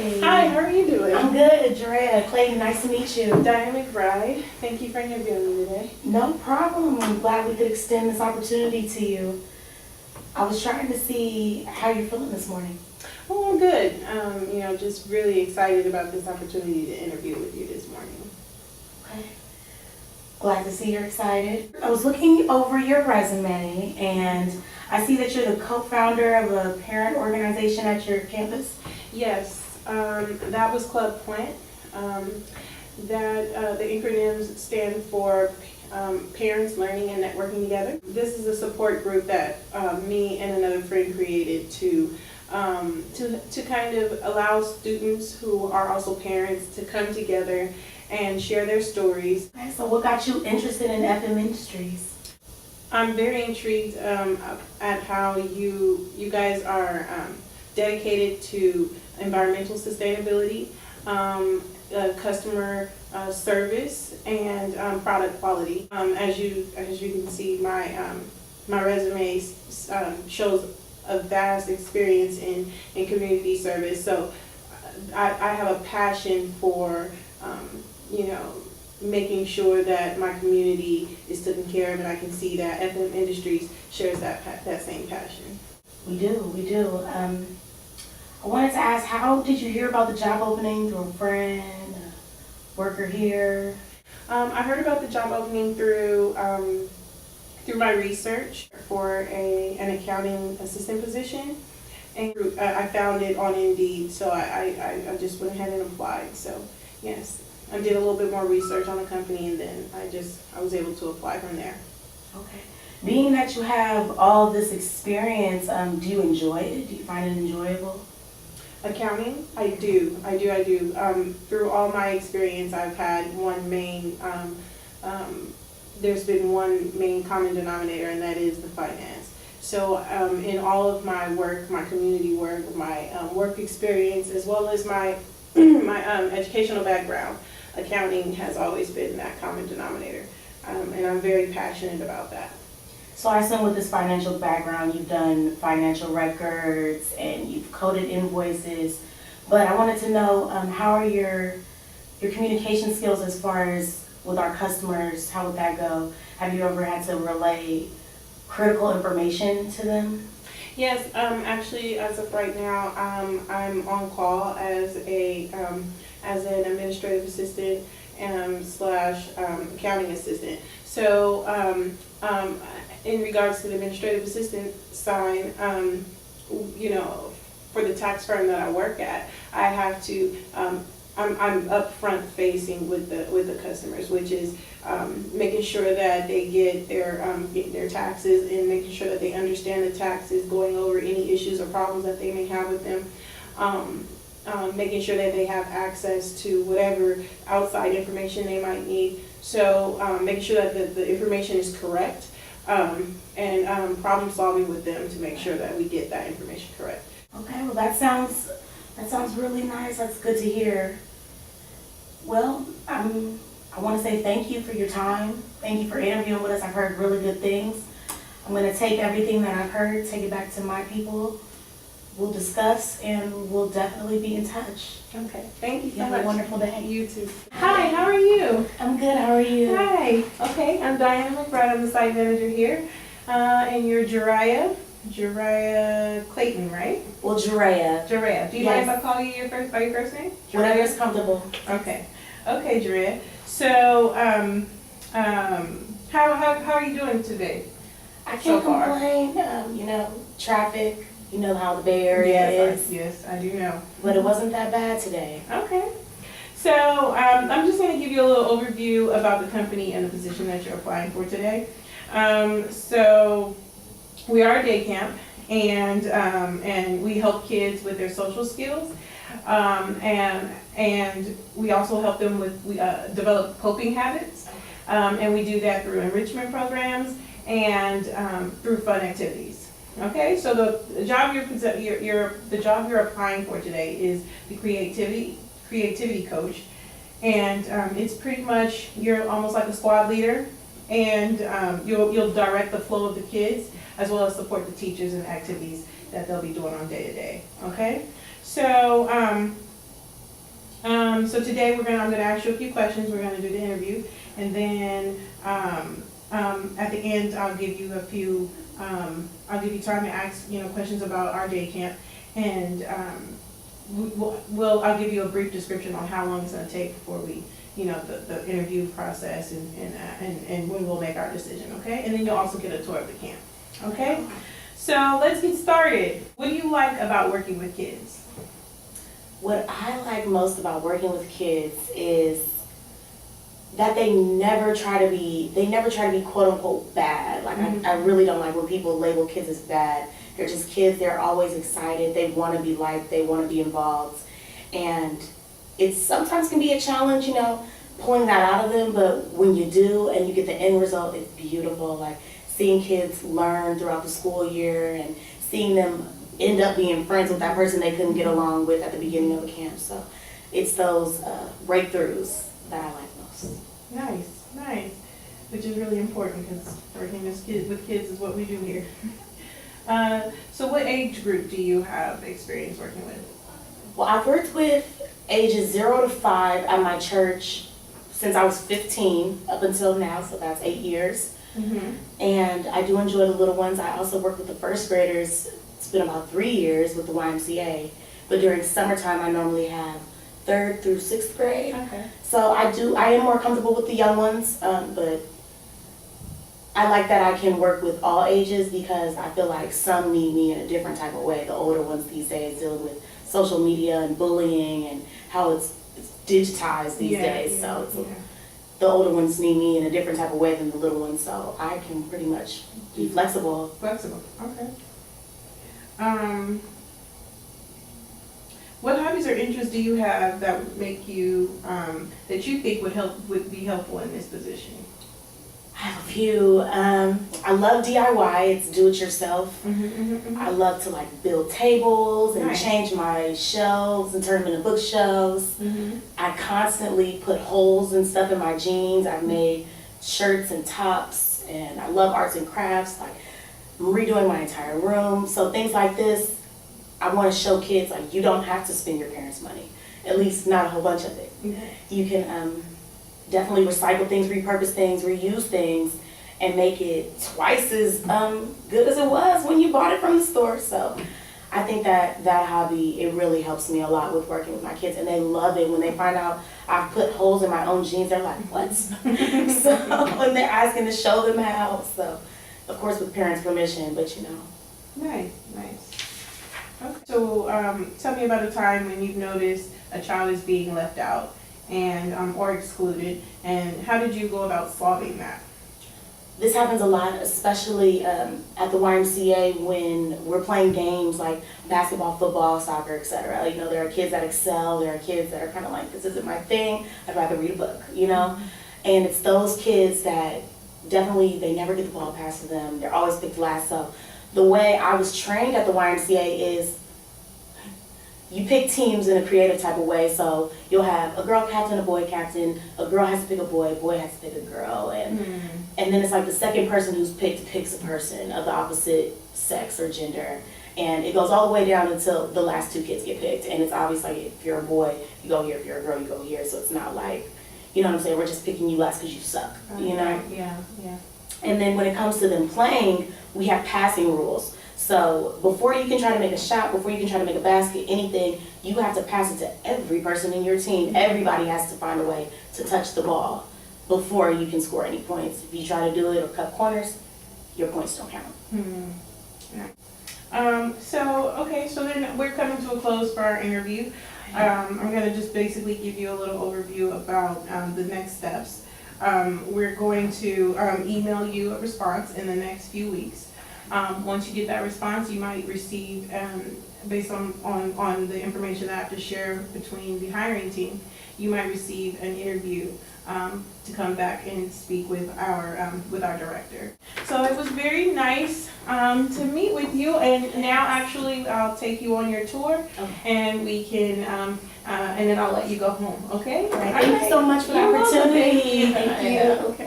Hi, how are you doing? I'm good, Jaraya. Clayton, nice to meet you. Jaraya McBride. Thank you for interviewing me today. No problem. I'm glad we could extend this opportunity to you. I was trying to see how you're feeling this morning. Oh, I'm good. Just really excited about this opportunity to interview with you this morning. Okay. Glad to see you're excited. I was looking over your resume and I see that you're the co-founder of a parent organization at your campus. Yes, that was Club Plant. The acronyms stand for Parents Learning and Networking Together. This is a support group that me and another friend created to kind of allow students who are also parents to come together and share their stories. Okay, so what got you interested in FM Industries? I'm very intrigued at how you guys are dedicated to environmental sustainability, customer service, and product quality. As you can see, my resume shows a vast experience in community service. So I have a passion for making sure that my community is taken care of, and I can see that FM Industries shares that same passion. We do. I wanted to ask, how did you hear about the job opening? Through a friend, a worker here? I heard about the job opening through my research for an accounting assistant position, and I found it on Indeed, so I just went ahead and applied. So yes, I did a little bit more research on the company, and then I was able to apply from there. Okay. Being that you have all this experience, do you enjoy it? Do you find it enjoyable? Accounting, I do. Through all my experience, I've had there's been one main common denominator, and that is the finance. So in all of my work, my community work, my work experience, as well as my educational background, accounting has always been that common denominator, and I'm very passionate about that. So I assume with this financial background, you've done financial records and you've coded invoices, but I wanted to know, how are your communication skills as far as with our customers? How would that go? Have you ever had to relay critical information to them? Yes, actually, as of right now, I'm on call as an administrative assistant slash accounting assistant. So in regards to the administrative assistant side, for the tax firm that I work at, I have to, I'm upfront facing with the customers, which is making sure that they get their taxes, and making sure that they understand the taxes, going over any issues or problems that they may have with them, making sure that they have access to whatever outside information they might need. So making sure that the information is correct, and problem solving with them to make sure that we get that information correct. Okay, well that sounds really nice. That's good to hear. Well, I want to say thank you for your time. Thank you for interviewing with us. I've heard really good things. I'm going to take everything that I've heard, take it back to my people. We'll discuss, and we'll definitely be in touch. Okay, thank you so Have much. a wonderful day. You too. Hi, how are you? I'm good. How are you? Hi. Okay, I'm Diana McBride. I'm the site manager here, and you're Jaraya Clayton, right? Well, Jaraya. Jaraya. Do you mind if I call you by your first name? Whatever is comfortable. Okay. Okay, Jaraya. So, how are you doing today? I can't complain. Traffic. You know how the Bay Area is. Yes, I do know. But it wasn't that bad today. Okay. So I'm just going to give you a little overview about the company and the position that you're applying for today. So we are a day camp, and we help kids with their social skills, and we also help them with develop coping habits, and we do that through enrichment programs and through fun activities. Okay, so the job you're applying for today is the creativity coach, and it's pretty much, you're almost like a squad leader, and you'll direct the flow of the kids as well as support the teachers and activities that they'll be doing on day to day. Okay, so So today I'm gonna ask you a few questions. We're gonna do the interview, and then at the end I'll give you time to ask questions about our day camp, and I'll give you a brief description on how long it's gonna take before we the interview process and when we'll make our decision. Okay, and then you'll also get a tour of the camp. Okay, so let's get started. What do you like about working with kids? What I like most about working with kids is that they never try to be quote unquote bad. Like I really don't like when people label kids as bad. They're just kids, they're always excited, they want to be liked, they want to be involved. And it sometimes can be a challenge, pulling that out of them, but when you do and you get the end result, it's beautiful. Like seeing kids learn throughout the school year and seeing them end up being friends with that person they couldn't get along with at the beginning of a camp. So it's those breakthroughs that I like most. Nice. Which is really important because working with kids is what we do here. So what age group do you have experience working with? Well, I've worked with ages 0 to 5 at my church since I was 15 up until now, so that's 8 years. And I do enjoy the little ones. I also work with the first graders. It's been about 3 years with the YMCA, but during summertime I normally have 3rd through 6th grade. Okay. So I am more comfortable with the young ones, but I like that I can work with all ages because I feel like some need me in a different type of way. The older ones these days dealing with social media and bullying and how it's digitized these days. So the older ones need me in a different type of way than the little ones. So I can pretty much be flexible. Okay. What hobbies or interests do you have that would make you that you think would be helpful in this position? I have a few. I love DIY. It's do it yourself. I love to build tables and change my shelves and turn them into bookshelves. I constantly put holes and stuff in my jeans. I've made shirts and tops, and I love arts and crafts. Like I'm redoing my entire room. So things like this, I want to show kids you don't have to spend your parents' money. At least not a whole bunch of it. You can definitely recycle things, repurpose things, reuse things, and make it twice as good as it was when you bought it from the store. So I think that hobby, it really helps me a lot with working with my kids, and they love it. When they find out I've put holes in my own jeans, they're like, what? So when they're asking to show them how, so of course with parents' permission, but Nice. Okay. So tell me about a time when you've noticed a child is being left out and or excluded, and how did you go about solving that? This happens a lot, especially at the YMCA when we're playing games like basketball, football, soccer, etc. There are kids that excel, there are kids that are kind of like, this isn't my thing, I'd rather read a book, And it's those kids that definitely, they never get the ball passed to them, they're always picked last. So the way I was trained at the YMCA is you pick teams in a creative type of way. So you'll have a girl captain, a boy captain, a girl has to pick a boy has to pick a girl, and then it's the second person who's picked picks a person of the opposite sex or gender, and it goes all the way down until the last 2 kids get picked. And it's obvious if you're a boy, you go here, if you're a girl, you go here. So it's not we're just picking you last because you suck, Yeah. And then when it comes to them playing, we have passing rules. So before you can try to make a shot, before you can try to make a basket, anything, you have to pass it to every person in your team. Everybody has to find a way to touch the ball before you can score any points. If you try to do it or cut corners, your points don't count. So then we're coming to a close for our interview. I'm going to just basically give you a little overview about the next steps. We're going to email you a response in the next few weeks. Once you get that response, you might receive, based on the information that I have to share between the hiring team, you might receive an interview to come back and speak with our director. So it was very nice to meet with you, and now actually I'll take you on your tour, and we can and then I'll let you go home. Okay? Thank you so much for the opportunity. Thank you. Okay.